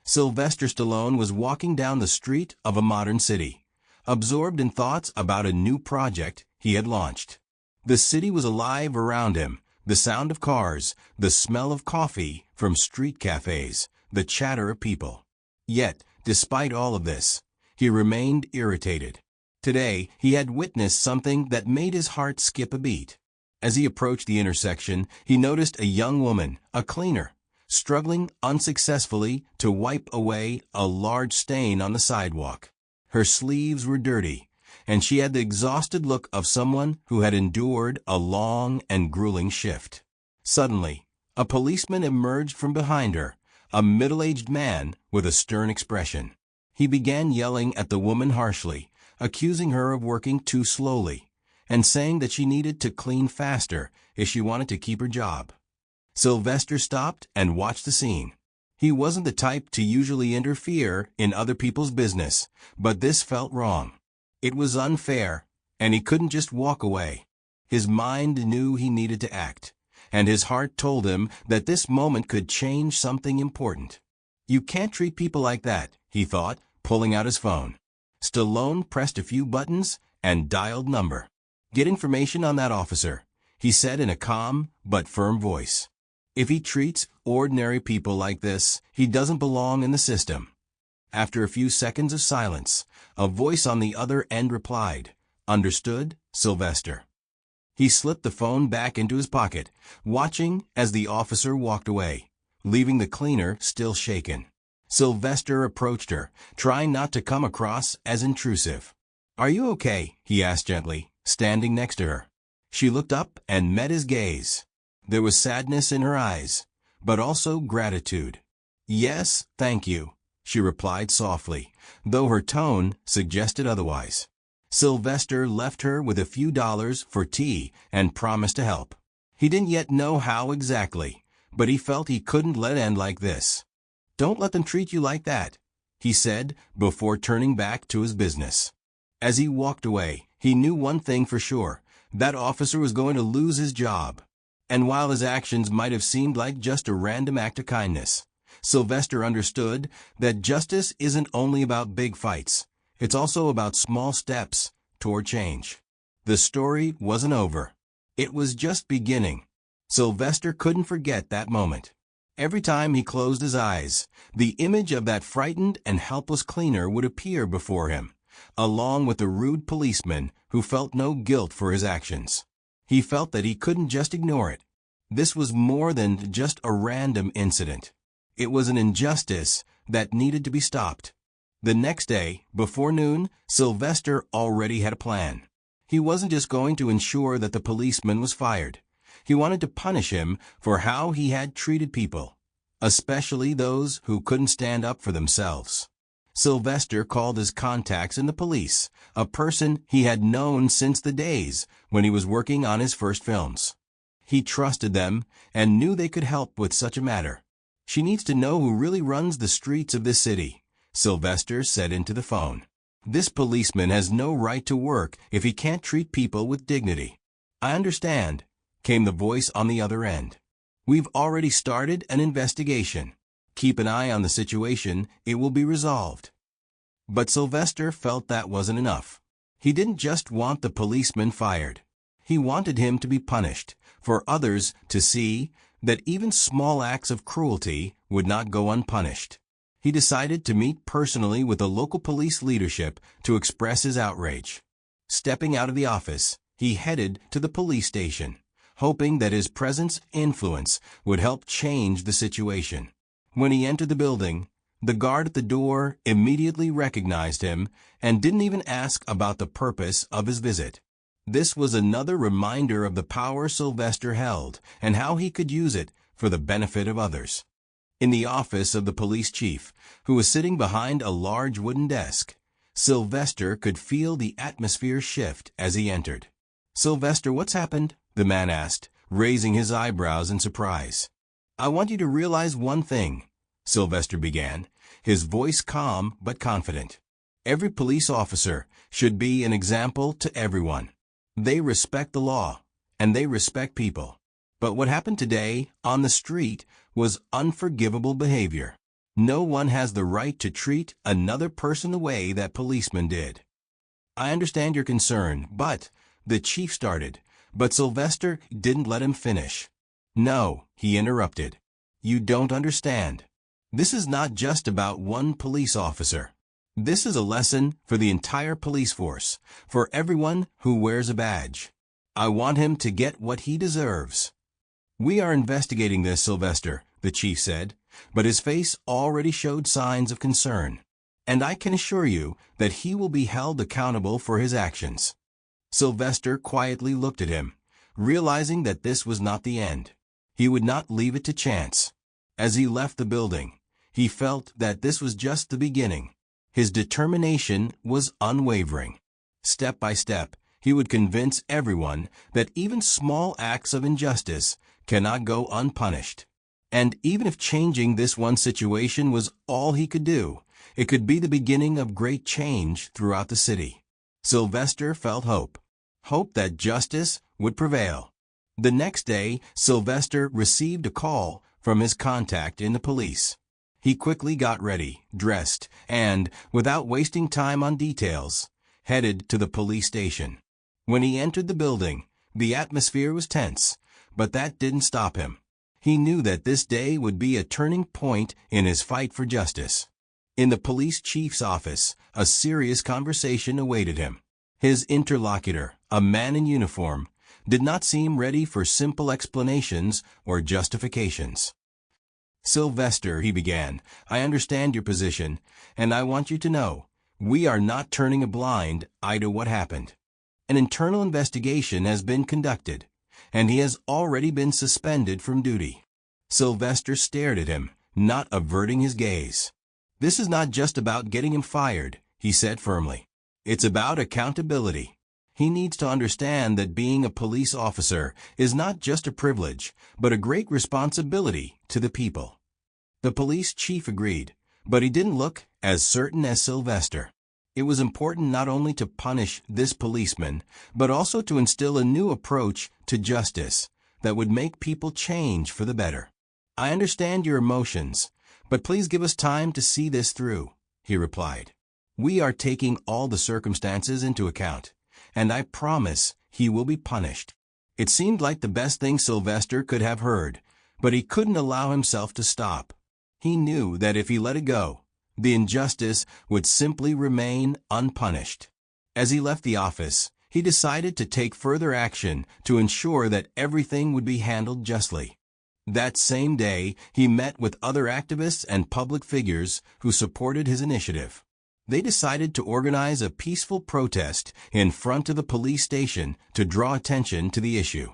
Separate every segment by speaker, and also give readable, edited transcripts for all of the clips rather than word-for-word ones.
Speaker 1: Silvester Stallone was walking down the street of a modern city, absorbed in thoughts about a new project he had launched. The city was alive around him, the sound of cars, the smell of coffee from street cafes, the chatter of people. Yet, despite all of this, he remained irritated. Today, he had witnessed something that made his heart skip a beat. As he approached the intersection, he noticed a young woman, a cleaner, struggling unsuccessfully to wipe away a large stain on the sidewalk. Her sleeves were dirty, and she had the exhausted look of someone who had endured a long and grueling shift. Suddenly, a policeman emerged from behind her, a middle-aged man with a stern expression. He began yelling at the woman harshly, accusing her of working too slowly, and saying that she needed to clean faster if she wanted to keep her job. Silvester stopped and watched the scene. He wasn't the type to usually interfere in other people's business, but this felt wrong. It was unfair, and he couldn't just walk away. His mind knew he needed to act, and his heart told him that this moment could change something important. You can't treat people like that, he thought, pulling out his phone. Stallone pressed a few buttons and dialed number. "Get information on that officer," he said in a calm but firm voice. "If he treats ordinary people like this, he doesn't belong in the system." After a few seconds of silence, a voice on the other end replied, "Understood, Silvester." He slipped the phone back into his pocket, watching as the officer walked away, leaving the cleaner still shaken. Silvester approached her, trying not to come across as intrusive. "Are you okay?" he asked gently, standing next to her. She looked up and met his gaze. There was sadness in her eyes, but also gratitude. "Yes, thank you," she replied softly, though her tone suggested otherwise. Silvester left her with a few dollars for tea and promised to help. He didn't yet know how exactly, but he felt he couldn't let it end like this. "Don't let them treat you like that," he said before turning back to his business. As he walked away, he knew one thing for sure: that officer was going to lose his job. And while his actions might have seemed like just a random act of kindness, Silvester understood that justice isn't only about big fights. It's also about small steps toward change. The story wasn't over. It was just beginning. Silvester couldn't forget that moment. Every time he closed his eyes, the image of that frightened and helpless cleaner would appear before him, along with the rude policeman who felt no guilt for his actions. He felt that he couldn't just ignore it. This was more than just a random incident. It was an injustice that needed to be stopped. The next day, before noon, Silvester already had a plan. He wasn't just going to ensure that the policeman was fired. He wanted to punish him for how he had treated people, especially those who couldn't stand up for themselves. Silvester called his contacts in the police, a person he had known since the days when he was working on his first films. He trusted them and knew they could help with such a matter. "She needs to know who really runs the streets of this city," Silvester said into the phone. "This policeman has no right to work if he can't treat people with dignity." "I understand," came the voice on the other end. "We've already started an investigation. Keep an eye on the situation. It will be resolved." But Silvester felt that wasn't enough. He didn't just want the policeman fired. He wanted him to be punished, for others to see that even small acts of cruelty would not go unpunished. He decided to meet personally with the local police leadership to express his outrage. Stepping out of the office, he headed to the police station, hoping that his presence and influence would help change the situation. When he entered the building, the guard at the door immediately recognized him and didn't even ask about the purpose of his visit. This was another reminder of the power Silvester held and how he could use it for the benefit of others. In the office of the police chief, who was sitting behind a large wooden desk, Silvester could feel the atmosphere shift as he entered. "Silvester, what's happened?" the man asked, raising his eyebrows in surprise. "I want you to realize one thing," Silvester began, his voice calm but confident. "Every police officer should be an example to everyone. They respect the law, and they respect people. But what happened today on the street was unforgivable behavior. No one has the right to treat another person the way that policeman did. I understand your concern, but, the chief started, but Silvester didn't let him finish. No, he interrupted. You don't understand. This is not just about one police officer. This is a lesson for the entire police force, for everyone who wears a badge. I want him to get what he deserves. We are investigating this, Silvester, the chief said, but his face already showed signs of concern. And I can assure you that he will be held accountable for his actions. Silvester quietly looked at him, realizing that this was not the end. He would not leave it to chance. As he left the building, he felt that this was just the beginning. His determination was unwavering. Step by step, he would convince everyone that even small acts of injustice cannot go unpunished. And even if changing this one situation was all he could do, it could be the beginning of great change throughout the city. Silvester felt hope. Hope that justice would prevail. The next day, Silvester received a call from his contact in the police. He quickly got ready, dressed, and, without wasting time on details, headed to the police station. When he entered the building, the atmosphere was tense, but that didn't stop him. He knew that this day would be a turning point in his fight for justice. In the police chief's office, a serious conversation awaited him. His interlocutor, a man in uniform, did not seem ready for simple explanations or justifications. Silvester, he began, I understand your position, and I want you to know, we are not turning a blind eye to what happened. An internal investigation has been conducted, and he has already been suspended from duty. Silvester stared at him, not averting his gaze. This is not just about getting him fired, he said firmly. It's about accountability. He needs to understand that being a police officer is not just a privilege, but a great responsibility to the people. The police chief agreed, but he didn't look as certain as Silvester. It was important not only to punish this policeman, but also to instill a new approach to justice that would make people change for the better. I understand your emotions, but please give us time to see this through, he replied. We are taking all the circumstances into account, and I promise he will be punished. It seemed like the best thing Silvester could have heard, but he couldn't allow himself to stop. He knew that if he let it go, the injustice would simply remain unpunished. As he left the office, he decided to take further action to ensure that everything would be handled justly. That same day, he met with other activists and public figures who supported his initiative. They decided to organize a peaceful protest in front of the police station to draw attention to the issue.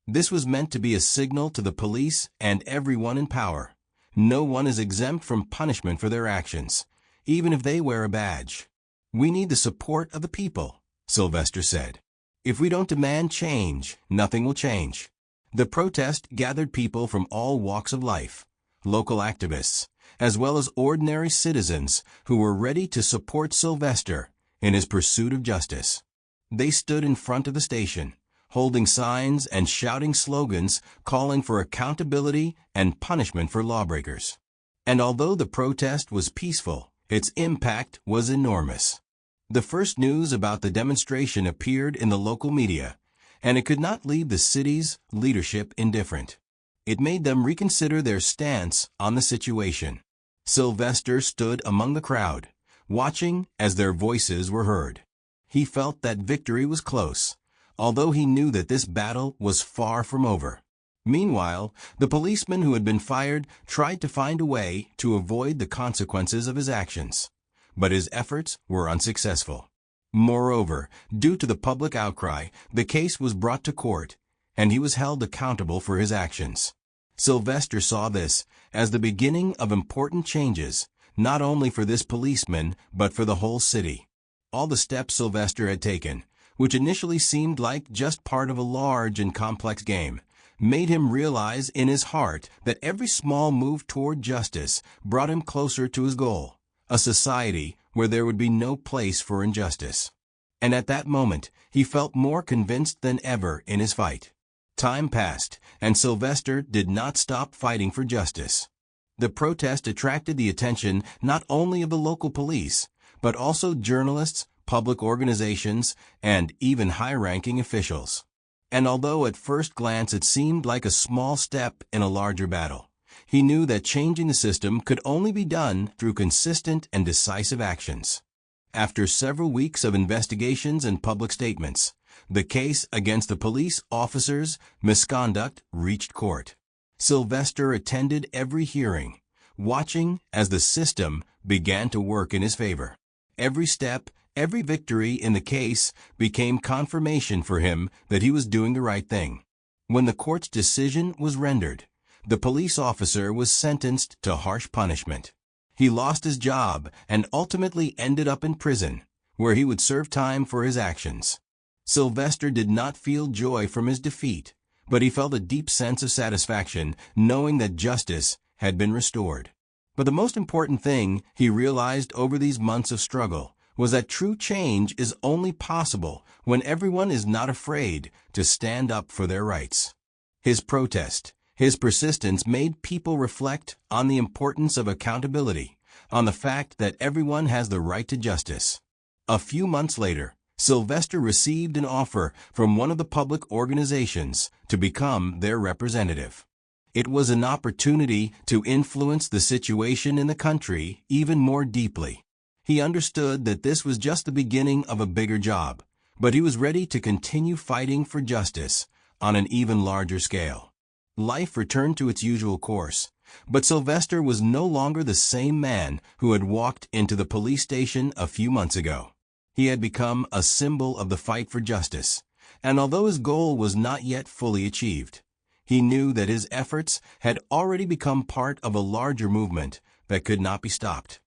Speaker 1: This was meant to be a signal to the police and everyone in power. No one is exempt from punishment for their actions, even if they wear a badge. We need the support of the people, Silvester said. If we don't demand change, nothing will change. The protest gathered people from all walks of life, local activists, as well as ordinary citizens who were ready to support Silvester in his pursuit of justice. They stood in front of the station, holding signs and shouting slogans calling for accountability and punishment for lawbreakers. And although the protest was peaceful, its impact was enormous. The first news about the demonstration appeared in the local media, and it could not leave the city's leadership indifferent. It made them reconsider their stance on the situation. Silvester stood among the crowd, watching as their voices were heard. He felt that victory was close, although he knew that this battle was far from over. Meanwhile, the policeman who had been fired tried to find a way to avoid the consequences of his actions, but his efforts were unsuccessful. Moreover, due to the public outcry, the case was brought to court, and he was held accountable for his actions. Silvester saw this as the beginning of important changes, not only for this policeman, but for the whole city. All the steps Silvester had taken, which initially seemed like just part of a large and complex game, made him realize in his heart that every small move toward justice brought him closer to his goal, a society where there would be no place for injustice. And at that moment, he felt more convinced than ever in his fight. Time passed, and Silvester did not stop fighting for justice. The protest attracted the attention not only of the local police, but also journalists, public organizations, and even high-ranking officials. And although at first glance it seemed like a small step in a larger battle, he knew that changing the system could only be done through consistent and decisive actions. After several weeks of investigations and public statements, the case against the police officers' misconduct reached court. Silvester attended every hearing, watching as the system began to work in his favor. Every step, every victory in the case became confirmation for him that he was doing the right thing. When the court's decision was rendered, the police officer was sentenced to harsh punishment. He lost his job and ultimately ended up in prison, where he would serve time for his actions. Silvester did not feel joy from his defeat, but he felt a deep sense of satisfaction knowing that justice had been restored. But the most important thing he realized over these months of struggle was that true change is only possible when everyone is not afraid to stand up for their rights. His protest, his persistence made people reflect on the importance of accountability, on the fact that everyone has the right to justice. A few months later, Silvester received an offer from one of the public organizations to become their representative. It was an opportunity to influence the situation in the country even more deeply. He understood that this was just the beginning of a bigger job, but he was ready to continue fighting for justice on an even larger scale. Life returned to its usual course, but Silvester was no longer the same man who had walked into the police station a few months ago. He had become a symbol of the fight for justice, and although his goal was not yet fully achieved, he knew that his efforts had already become part of a larger movement that could not be stopped.